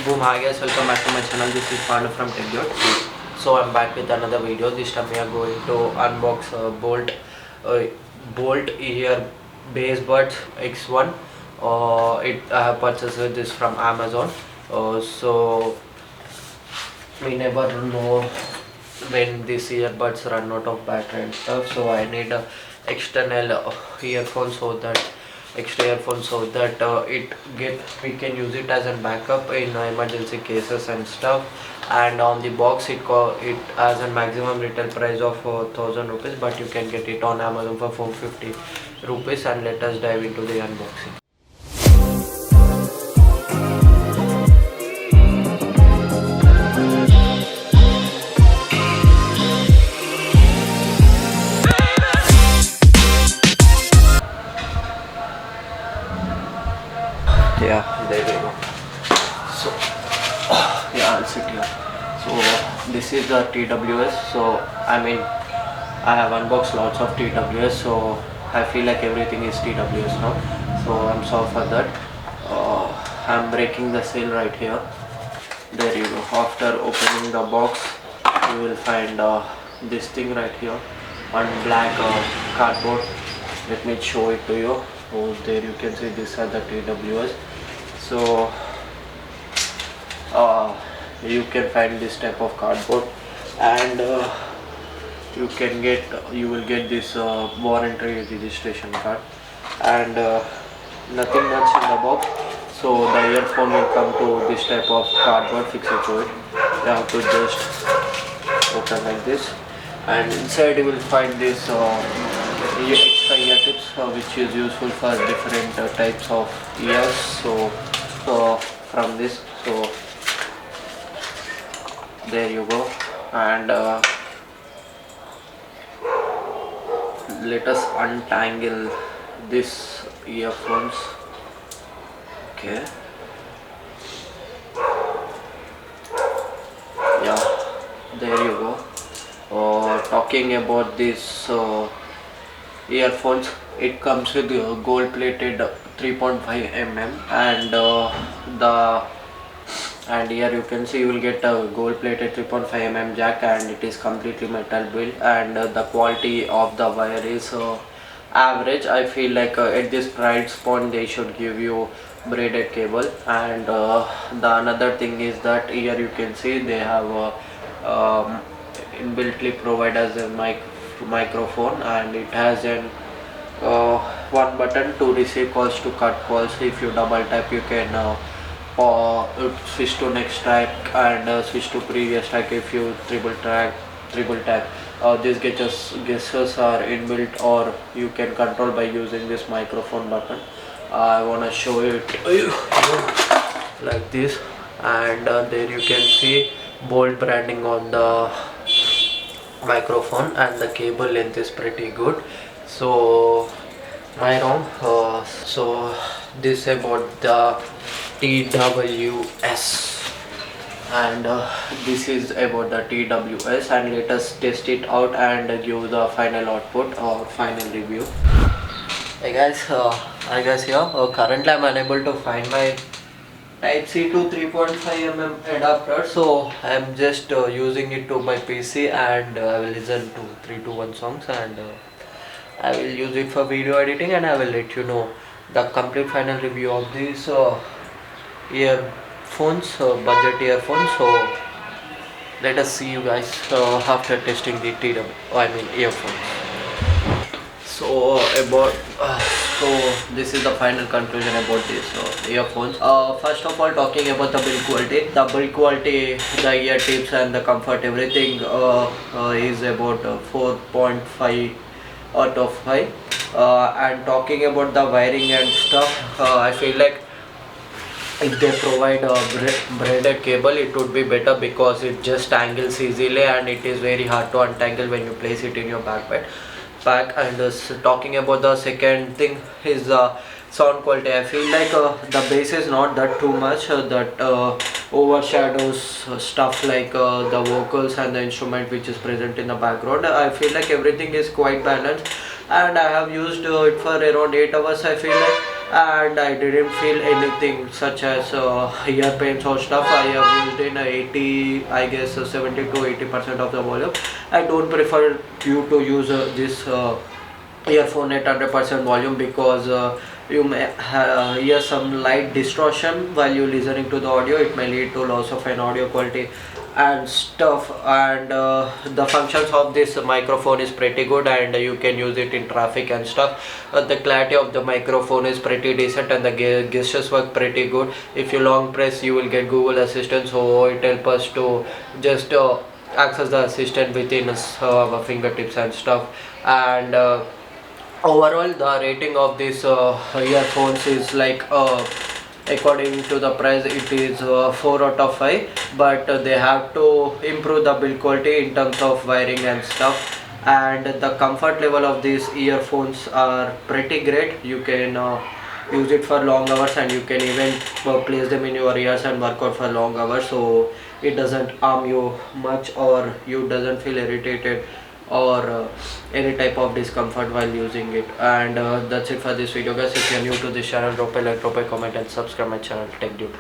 Boom, hi guys, welcome back to my channel. This is Panu from TechGuide. So I'm back with another video. This time we are going to unbox Bolt ear bass buds X1. I have purchased this from Amazon. So we never know when these earbuds run out of battery and stuff. So I need a external earphone so that extra earphone so that we can use it as a backup in emergency cases and stuff. And on the box it has a maximum retail price of 1000 rupees, but you can get it on Amazon for 450 rupees. And let us dive into the unboxing. Yeah, there we go. So yeah, I'll sit here. So this is the TWS. So I have unboxed lots of TWS, so I feel like everything is TWS now. So I'm sorry for that. I'm breaking the seal right here. There you go. After opening the box, you will find this thing right here on black cardboard. Let me show it to you. Oh, there you can see these are the TWS. So you can find this type of cardboard, and you will get this warranty registration card, and nothing much in the box. So the earphone will come to this type of cardboard fixed to it. You have to just open like this, and inside you will find this extra ear tips, which is useful for different types of ears. So from this, so there you go. And let us untangle this earphones. Okay, yeah, there you go. Talking about this earphones, it comes with gold plated 3.5 mm, and here you can see you will get a gold plated 3.5 mm jack, and it is completely metal built, and the quality of the wire is average. I feel like at this price point they should give you braided cable. And the another thing is that here you can see they have inbuiltly provide as a microphone, and it has an one button to receive calls, to cut calls. If you double tap, you can switch to next track, and switch to previous track. If you triple tap, these gestures are inbuilt, or you can control by using this microphone button. I wanna show it like this, and there you can see Bolt branding on the microphone, and the cable length is pretty good. So my wrong. So this about the TWS, and this is about the TWS, and let us test it out and give the final output or final review. Hey guys, I guess here currently I'm unable to find my Type C to 3.5 mm adapter, so I'm just using it to my PC, and I will listen to 321 songs, and I will use it for video editing, and I will let you know the complete final review of these earphones, budget earphones. So let us see you guys after testing the earphones. So so this is the final conclusion about this earphones. First of all, talking about the build quality, the ear tips and the comfort, everything is about 4.5 out of 5. And talking about the wiring and stuff, I feel like if they provide a braided cable, it would be better, because it just tangles easily, and it is very hard to untangle when you place it in your backpack. And talking about the second thing is sound quality. I feel like the bass is not that too much that overshadows stuff like the vocals and the instrument which is present in the background. I feel like everything is quite balanced, and I have used it for around 8 hours. I feel like, and I didn't feel anything such as ear pains or stuff. I have used in 80, I guess 70 to 80% of the volume. I don't prefer you to use this earphone at 100% volume, because you may hear some light distortion while you listening to the audio. It may lead to loss of an audio quality and stuff. And the functions of this microphone is pretty good, and you can use it in traffic and stuff. The clarity of the microphone is pretty decent, and the gestures work pretty good. If you long press, you will get Google Assistant, so it helps us to just access the assistant within our fingertips and stuff. And overall, the rating of these earphones is like, according to the price, it is 4 out of 5, but they have to improve the build quality in terms of wiring and stuff. And the comfort level of these earphones are pretty great. You can use it for long hours, and you can even place them in your ears and work out for long hours, so it doesn't harm you much, or you doesn't feel irritated or any type of discomfort while using it. And that's it for this video, guys. If you're new to this channel, drop a like, drop a comment, and subscribe my channel. Tech Dude.